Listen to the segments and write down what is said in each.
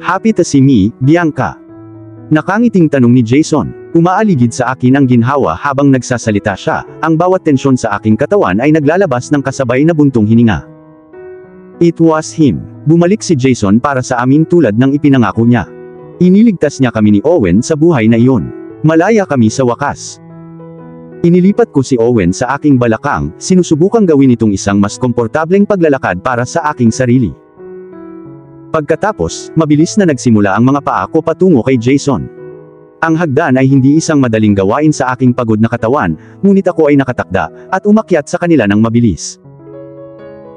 Happy to see me, Bianca? Nakangiting tanong ni Jason. Umaaligid sa akin ang ginhawa habang nagsasalita siya, ang bawat tensyon sa aking katawan ay naglalabas ng kasabay na buntong hininga. It was him. Bumalik si Jason para sa amin tulad ng ipinangako niya. Iniligtas niya kami ni Owen sa buhay na iyon. Malaya kami sa wakas. Inilipat ko si Owen sa aking balakang, sinusubukang gawin itong isang mas komportableng paglalakad para sa aking sarili. Pagkatapos, mabilis na nagsimula ang mga paa ko patungo kay Jason. Ang hagdan ay hindi isang madaling gawain sa aking pagod na katawan, ngunit ako ay nakatakda, at umakyat sa kanila ng mabilis.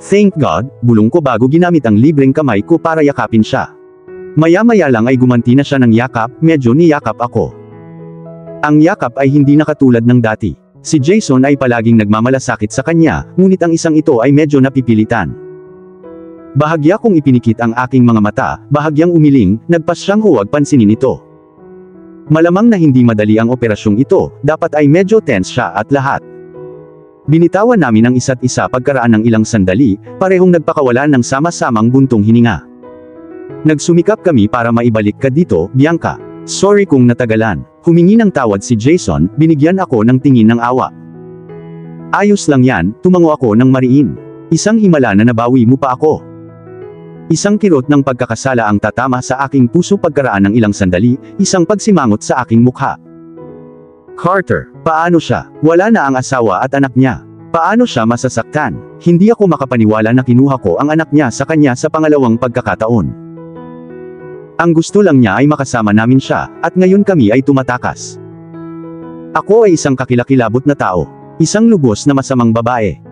Thank God, bulong ko bago ginamit ang libreng kamay ko para yakapin siya. Maya-maya lang ay gumanti na siya ng yakap, medyo niyakap ako. Ang yakap ay hindi na katulad ng dati. Si Jason ay palaging nagmamalasakit sa kanya, ngunit ang isang ito ay medyo napipilitan. Bahagya kong ipinikit ang aking mga mata, bahagyang umiling, nagpasyang huwag pansinin ito. Malamang na hindi madali ang operasyong ito, dapat ay medyo tense siya at lahat. Binitawan namin ang isa't isa pagkaraan ng ilang sandali, parehong nagpakawala ng sama-samang buntong hininga. Nagsumikap kami para maibalik ka dito, Bianca. Sorry kung natagalan. Humingi ng tawad si Jason, binigyan ako ng tingin ng awa. Ayos lang yan, tumango ako ng mariin. Isang himala na nabawi mo pa ako. Isang kirot ng pagkakasala ang tatama sa aking puso pagkaraan ng ilang sandali, isang pagsimangot sa aking mukha. Carter, paano siya? Wala na ang asawa at anak niya. Paano siya masasaktan? Hindi ako makapaniwala na kinuha ko ang anak niya sa kanya sa pangalawang pagkakataon. Ang gusto lang niya ay makasama namin siya, at ngayon kami ay tumatakas. Ako ay isang kakilakilabot na tao. Isang lubos na masamang babae.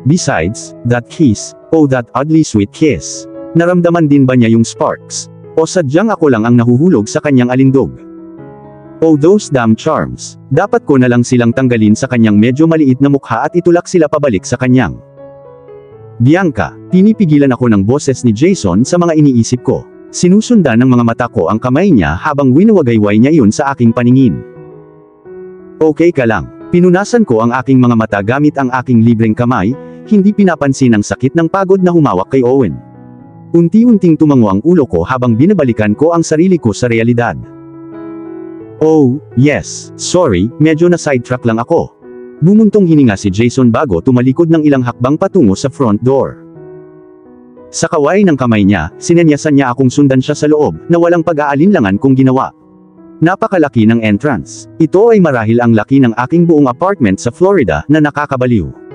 Besides, that kiss, oh that oddly sweet kiss. Naramdaman din ba niya yung sparks? O sadyang ako lang ang nahuhulog sa kanyang alindog? Oh those damn charms. Dapat ko na lang silang tanggalin sa kanyang medyo maliit na mukha at itulak sila pabalik sa kanyang. Bianca, pinipigilan ako ng boses ni Jason sa mga iniisip ko. Sinusundan ng mga mata ko ang kamay niya habang winuwagayway niya iyon sa aking paningin. Okay ka lang. Pinunasan ko ang aking mga mata gamit ang aking libreng kamay, hindi pinapansin ang sakit ng pagod na humawak kay Owen. Unti-unting tumango ang ulo ko habang binabalikan ko ang sarili ko sa realidad. Oh, yes, sorry, medyo na sidetrack lang ako. Bumuntong hininga si Jason bago tumalikod ng ilang hakbang patungo sa front door. Sa kaway ng kamay niya, sinenyasan niya akong sundan siya sa loob, na walang pag-aalinlangan kong ginawa. Napakalaki ng entrance. Ito ay marahil ang laki ng aking buong apartment sa Florida na nakakabaliw.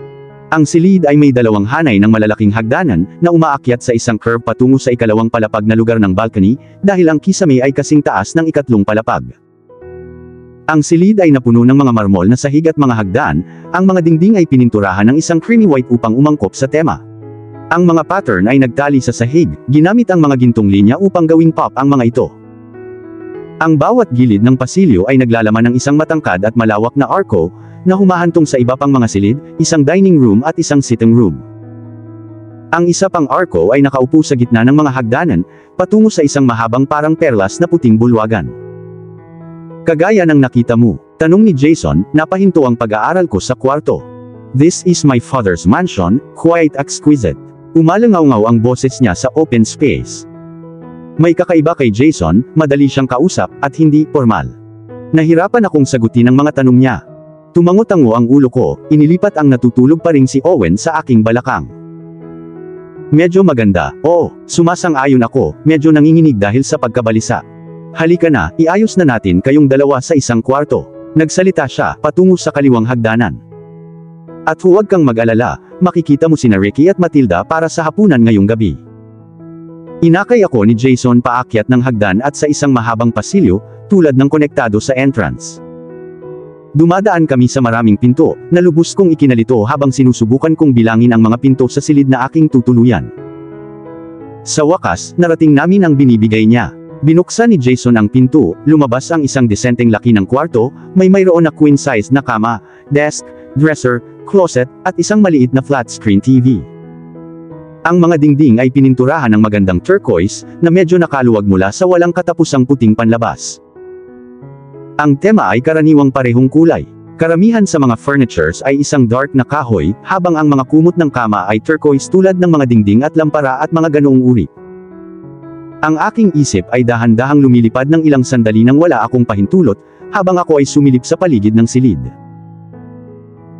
Ang silid ay may dalawang hanay ng malalaking hagdanan na umaakyat sa isang curve patungo sa ikalawang palapag na lugar ng balcony, dahil ang kisame ay kasing taas ng ikatlong palapag. Ang silid ay napuno ng mga marmol na sahig at mga hagdan, ang mga dingding ay pininturahan ng isang creamy white upang umangkop sa tema. Ang mga pattern ay nagtali sa sahig, ginamit ang mga gintong linya upang gawing pop ang mga ito. Ang bawat gilid ng pasilyo ay naglalaman ng isang matangkad at malawak na arko, na humahantong sa iba pang mga silid, isang dining room at isang sitting room. Ang isa pang arko ay nakaupo sa gitna ng mga hagdanan, patungo sa isang mahabang parang perlas na puting bulwagan. Kagaya ng nakita mo, tanong ni Jason, napahinto ang pag-aaral ko sa kwarto. This is my father's mansion, quite exquisite. Umalangaw-ngaw ang boses niya sa open space. May kakaiba kay Jason, madali siyang kausap, at hindi formal. Nahirapan akong sagutin ang mga tanong niya. Tumango-tango ang ulo ko, inilipat ang natutulog pa ring si Owen sa aking balakang. Medyo maganda, oo, sumasang-ayon ako, medyo nanginginig dahil sa pagkabalisa. Halika na, iayos na natin kayong dalawa sa isang kwarto. Nagsalita siya, patungo sa kaliwang hagdanan. At huwag kang mag-alala, makikita mo sina Ricky at Matilda para sa hapunan ngayong gabi. Inakay ako ni Jason paakyat ng hagdan at sa isang mahabang pasilyo, tulad ng konektado sa entrance. Dumadaan kami sa maraming pinto, na lubos kong ikinalito habang sinusubukan kong bilangin ang mga pinto sa silid na aking tutuluyan. Sa wakas, narating namin ang binibigay niya. Binuksan ni Jason ang pinto, lumabas ang isang desenteng laki ng kwarto, may mayroon na queen-size na kama, desk, dresser, closet, at isang maliit na flat-screen TV. Ang mga dingding ay pininturahan ng magandang turquoise, na medyo nakaluwag mula sa walang katapusang puting panlabas. Ang tema ay karaniwang parehong kulay. Karamihan sa mga furnitures ay isang dark na kahoy, habang ang mga kumot ng kama ay turquoise tulad ng mga dingding at lampara at mga ganoong uri. Ang aking isip ay dahan-dahang lumilipad ng ilang sandali nang wala akong pahintulot, habang ako ay sumilip sa paligid ng silid.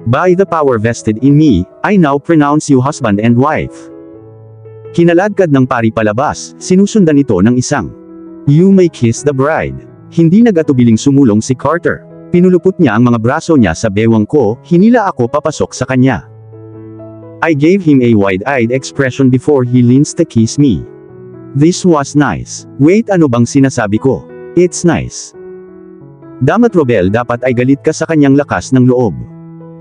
By the power vested in me, I now pronounce you husband and wife. Kinaladkad ng pari palabas, sinusundan ito ng isang, "You may kiss the bride." Hindi nag-atubiling sumulong si Carter. Pinulupot niya ang mga braso niya sa bewang ko, hinila ako papasok sa kanya. I gave him a wide-eyed expression before he leans to kiss me. This was nice. Wait, ano bang sinasabi ko? It's nice. Damat Robel, dapat ay galit ka sa kanyang lakas ng loob.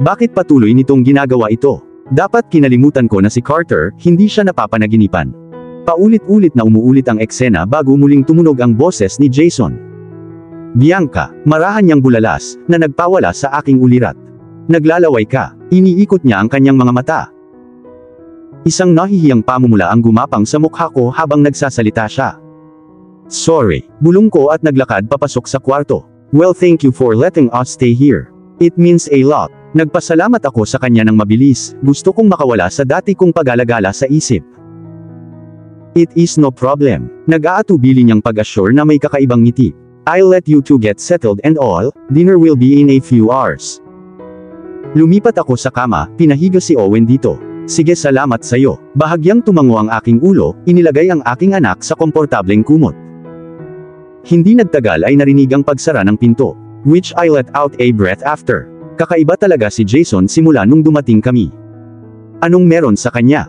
Bakit patuloy nitong ginagawa ito? Dapat kinalimutan ko na si Carter, hindi siya napapanaginipan. Paulit-ulit na umuulit ang eksena bago muling tumunog ang boses ni Jason. Bianca, marahan niyang bulalas, na nagpawala sa aking ulirat. Naglalaway ka. Iniikot niya ang kanyang mga mata. Isang nahihiyang pamumula ang gumapang sa mukha ko habang nagsasalita siya. Sorry, bulong ko at naglakad papasok sa kwarto. Well, thank you for letting us stay here. It means a lot. Nagpasalamat ako sa kanya ng mabilis, gusto kong makawala sa dati kong pag-alagala sa isip. It is no problem. Nag-aatubili niyang pag-assure na may kakaibang ngiti. I'll let you two get settled and all, dinner will be in a few hours. Lumipat ako sa kama, pinahiga si Owen dito. Sige, salamat sa'yo. Bahagyang tumango ang aking ulo, inilagay ang aking anak sa komportableng kumot. Hindi nagtagal ay narinig ang pagsara ng pinto, which I let out a breath after. Kakaiba talaga si Jason simula nung dumating kami. Anong meron sa kanya?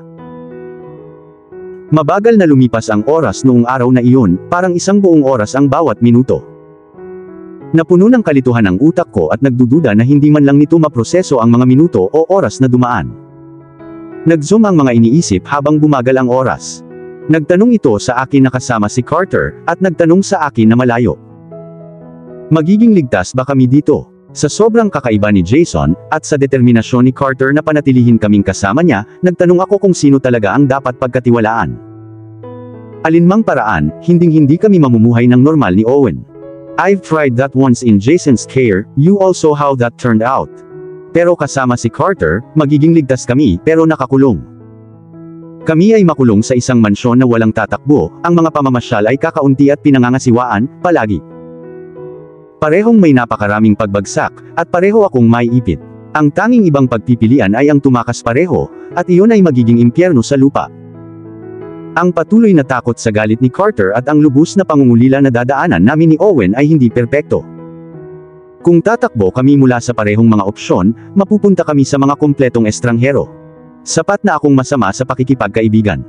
Mabagal na lumipas ang oras noong araw na iyon, parang isang buong oras ang bawat minuto. Napuno ng kalituhan ang utak ko at nagdududa na hindi man lang nito maproseso ang mga minuto o oras na dumaan. Nag-zoom ang mga iniisip habang bumagal ang oras. Nagtanong ito sa akin na kasama si Carter, at nagtanong sa akin na malayo. Magiging ligtas ba kami dito? Sa sobrang kakaiba ni Jason, at sa determinasyon ni Carter na panatilihin kaming kasama niya, nagtanong ako kung sino talaga ang dapat pagkatiwalaan. Alinmang paraan, hinding-hindi kami mamumuhay ng normal ni Owen. I've tried that once in Jason's care, you also how that turned out. Pero kasama si Carter, magiging ligtas kami, pero nakakulong. Kami ay makulong sa isang mansyon na walang tatakbo, ang mga pamamasyal ay kakaunti at pinangangasiwaan, palagi. Parehong may napakaraming pagbagsak, at pareho akong may ipit. Ang tanging ibang pagpipilian ay ang tumakas pareho, at iyon ay magiging impyerno sa lupa. Ang patuloy na takot sa galit ni Carter at ang lubos na pangungulila na dadaanan namin ni Owen ay hindi perpekto. Kung tatakbo kami mula sa parehong mga opsyon, mapupunta kami sa mga kumpletong estranghero. Sapat na akong masama sa pakikipagkaibigan.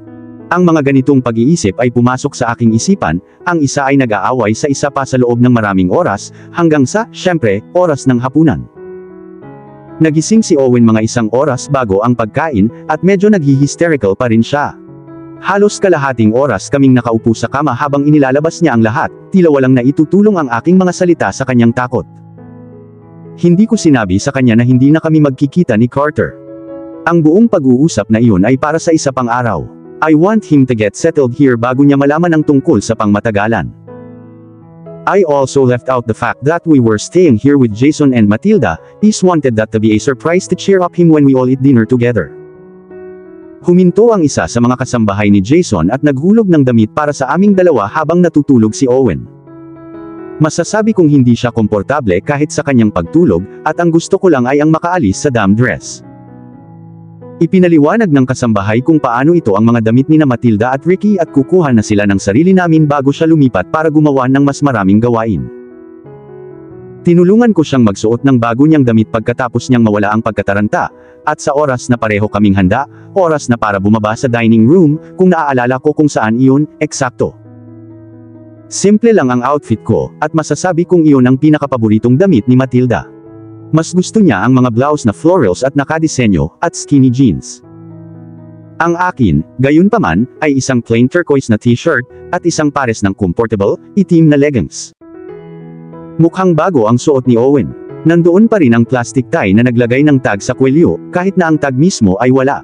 Ang mga ganitong pag-iisip ay pumasok sa aking isipan, ang isa ay nag-aaway sa isa pa sa loob ng maraming oras, hanggang sa, syempre, oras ng hapunan. Nagising si Owen mga 1 oras bago ang pagkain, at medyo naghi-hysterical pa rin siya. Halos kalahating oras kaming nakaupo sa kama habang inilalabas niya ang lahat, tila walang naitutulong ang aking mga salita sa kanyang takot. Hindi ko sinabi sa kanya na hindi na kami magkikita ni Carter. Ang buong pag-uusap na iyon ay para sa isa pang araw. I want him to get settled here bago niya malaman ang tungkol sa pangmatagalan. I also left out the fact that we were staying here with Jason and Matilda. Is wanted that to be a surprise to cheer up him when we all eat dinner together. Huminto ang isa sa mga kasambahay ni Jason at naghulog ng damit para sa aming dalawa habang natutulog si Owen. Masasabi kong hindi siya komportable kahit sa kanyang pagtulog, at ang gusto ko lang ay ang makaalis sa damn dress. Ipinaliwanag ng kasambahay kung paano ito ang mga damit ni na Matilda at Ricky at kukuha na sila ng sarili namin bago siya lumipat para gumawa ng mas maraming gawain. Tinulungan ko siyang magsuot ng bago niyang damit pagkatapos niyang mawala ang pagkataranta, at sa oras na pareho kaming handa, oras na para bumaba sa dining room, kung naaalala ko kung saan iyon, eksakto. Simple lang ang outfit ko, at masasabi kong iyon ang pinakapaboritong damit ni Matilda. Mas gusto niya ang mga blouse na florals at nakadisenyo, at skinny jeans. Ang akin, gayunpaman, ay isang plain turquoise na t-shirt, at isang pares ng comfortable, itim na leggings. Mukhang bago ang suot ni Owen. Nandoon pa rin ang plastic tie na naglagay ng tag sa kwelyo, kahit na ang tag mismo ay wala.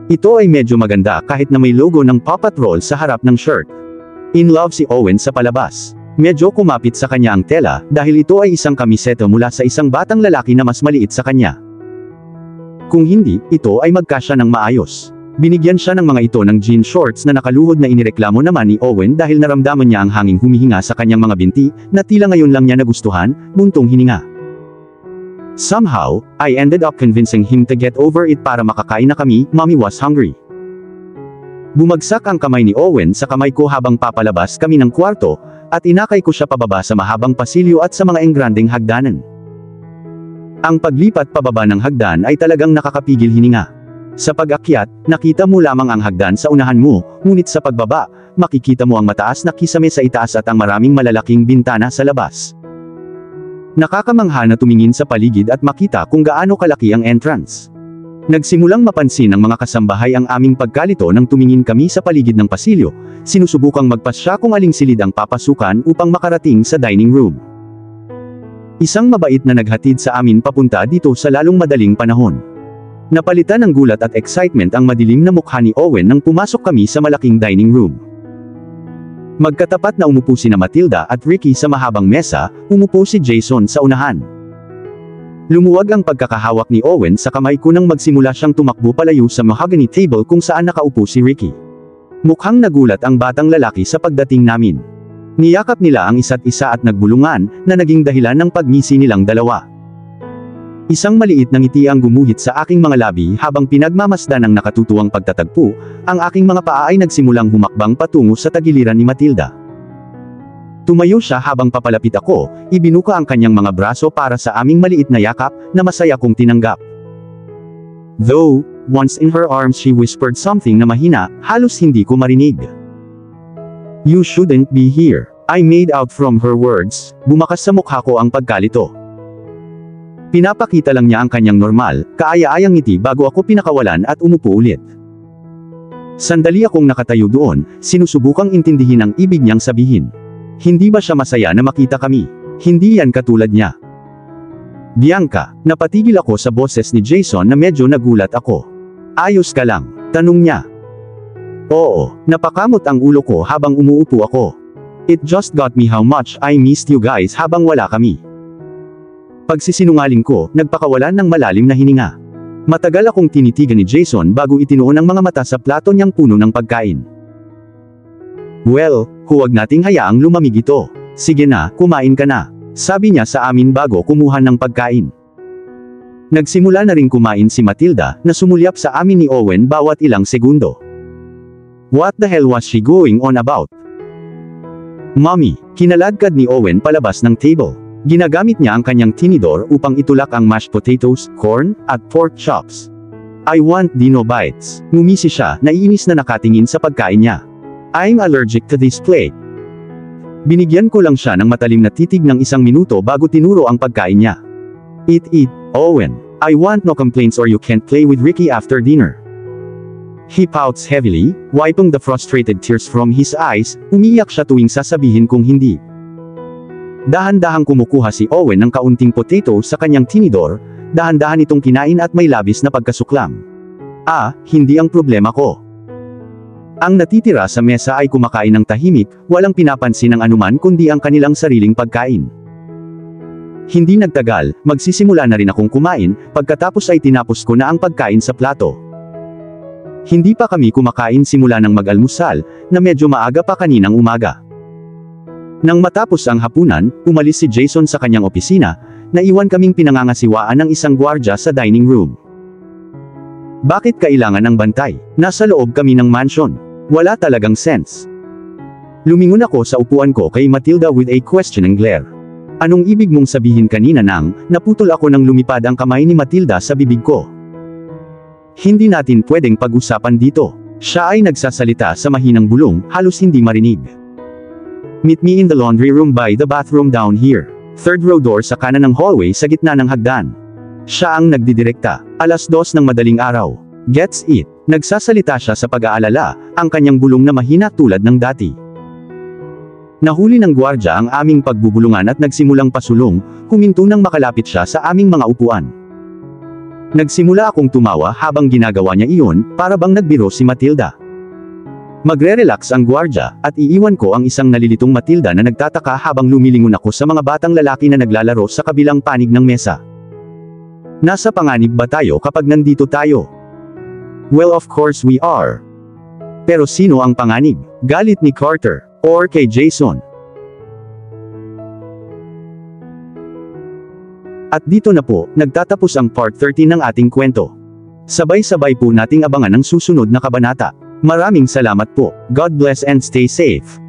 Ito ay medyo maganda kahit na may logo ng Paw Patrol sa harap ng shirt. In love si Owen sa palabas. Medyo kumapit sa kanya ang tela, dahil ito ay isang kamiseta mula sa isang batang lalaki na mas maliit sa kanya. Kung hindi, ito ay magkasya ng maayos. Binigyan siya ng mga ito ng jean shorts na nakaluhod na inireklamo naman ni Owen dahil naramdaman niya ang hanging humihinga sa kanyang mga binti, na tila ngayon lang niya nagustuhan, buntong hininga. Somehow, I ended up convincing him to get over it para makakain na kami, Mommy was hungry. Bumagsak ang kamay ni Owen sa kamay ko habang papalabas kami ng kwarto, at inakay ko siya pababa sa mahabang pasilyo at sa mga engrandeng hagdanan. Ang paglipat pababa ng hagdan ay talagang nakakapigil hininga. Sa pag-akyat, nakita mo lamang ang hagdan sa unahan mo, ngunit sa pagbaba, makikita mo ang mataas na kisame sa itaas at ang maraming malalaking bintana sa labas. Nakakamangha na tumingin sa paligid at makita kung gaano kalaki ang entrance. Nagsimulang mapansin ng mga kasambahay ang aming pagkalito nang tumingin kami sa paligid ng pasilyo, sinusubukang magpasya kung aling silid ang papasukan upang makarating sa dining room. Isang mabait na naghatid sa amin papunta dito sa lalong madaling panahon. Napalitan ng gulat at excitement ang madilim na mukha ni Owen nang pumasok kami sa malaking dining room. Magkatapat na umupo sina Matilda at Ricky sa mahabang mesa, umupo si Jason sa unahan. Lumuwag ang pagkakahawak ni Owen sa kamay ko nang magsimula siyang tumakbo palayo sa mahogany table kung saan nakaupo si Ricky. Mukhang nagulat ang batang lalaki sa pagdating namin. Niyakap nila ang isa't isa at nagbulungan, na naging dahilan ng pagngisi nilang dalawa. Isang maliit na ngiti ang gumuhit sa aking mga labi habang pinagmamasdan ng nakatutuwang pagtatagpo, ang aking mga paa ay nagsimulang humakbang patungo sa tagiliran ni Matilda. Tumayo siya habang papalapit ako, ibinuka ang kanyang mga braso para sa aming maliit na yakap, na masaya kong tinanggap. Though, once in her arms she whispered something na mahina, halos hindi ko marinig. "You shouldn't be here," I made out from her words, bumakas sa mukha ko ang pagkalito. Pinapakita lang niya ang kanyang normal, kaaya-ayang ngiti bago ako pinakawalan at umupo ulit. Sandali akong nakatayo doon, sinusubukang intindihin ang ibig niyang sabihin. Hindi ba siya masaya na makita kami? Hindi yan katulad niya. "Bianca," napatigil ako sa boses ni Jason na medyo nagulat ako. "Ayos ka lang?" tanong niya. Oo, napakamot ang ulo ko habang umuupo ako. It just got me how much I missed you guys habang wala kami. Pagsisinungaling ko, nagpakawalan ng malalim na hininga. Matagal akong tinitigan ni Jason bago itinuon ang mga mata sa plato niyang puno ng pagkain. "Well, huwag nating hayaang lumamig ito. Sige na, kumain ka na," sabi niya sa amin bago kumuha ng pagkain. Nagsimula na rin kumain si Matilda, na sumulyap sa amin ni Owen bawat ilang segundo. What the hell was she going on about? "Mommy," kinaladkad ni Owen palabas ng table. Ginagamit niya ang kanyang tinidor upang itulak ang mashed potatoes, corn, at pork chops. "I want dino bites." Ngumisi siya, naiinis na nakatingin sa pagkain niya. "I'm allergic to this plate." Binigyan ko lang siya ng matalim na titig ng 1 minuto bago tinuro ang pagkain niya. Eat, Owen. I want no complaints or you can't play with Ricky after dinner." He pouts heavily, wiping the frustrated tears from his eyes, umiiyak siya tuwing sasabihin kong hindi. Dahan-dahang kumukuha si Owen ng kaunting potato sa kanyang tinidor, dahan-dahan itong kinain at may labis na pagkasuklam. Hindi ang problema ko. Ang natitira sa mesa ay kumakain ng tahimik, walang pinapansin ng anuman kundi ang kanilang sariling pagkain. Hindi nagtagal, magsisimula na rin akong kumain, pagkatapos ay tinapos ko na ang pagkain sa plato. Hindi pa kami kumakain simula ng mag-almusal, na medyo maaga pa kaninang umaga. Nang matapos ang hapunan, umalis si Jason sa kanyang opisina, naiwan kaming pinangangasiwaan ng isang gwardya sa dining room. Bakit kailangan ng bantay? Nasa loob kami ng mansion. Wala talagang sense. Lumingon ako sa upuan ko kay Matilda with a questioning glare. "Anong ibig mong sabihin kanina nang?" Naputol ako nang lumipad ang kamay ni Matilda sa bibig ko. "Hindi natin pwedeng pag-usapan dito." Siya ay nagsasalita sa mahinang bulong, halos hindi marinig. "Meet me in the laundry room by the bathroom down here. 3rd row door sa kanan ng hallway sa gitna ng hagdan." Siya ang nagdidirekta. 2:00 ng madaling araw. Gets it? Nagsasalita siya sa pag-aalala, ang kanyang bulong na mahina tulad ng dati. Nahuli ng gwardya ang aming pagbubulungan at nagsimulang pasulong, huminto nang makalapit siya sa aming mga upuan. Nagsimula akong tumawa habang ginagawa niya iyon, para bang nagbiro si Matilda. Magre-relax ang gwardya, at iiwan ko ang isang nalilitong Matilda na nagtataka habang lumilingon ako sa mga batang lalaki na naglalaro sa kabilang panig ng mesa. Nasa panganib ba tayo kapag nandito tayo? Well, of course we are. Pero sino ang panganib? Galit ni Carter, or kay Jason? At dito na po, nagtatapos ang part 13 ng ating kwento. Sabay-sabay po nating abangan ang susunod na kabanata. Maraming salamat po. God bless and stay safe.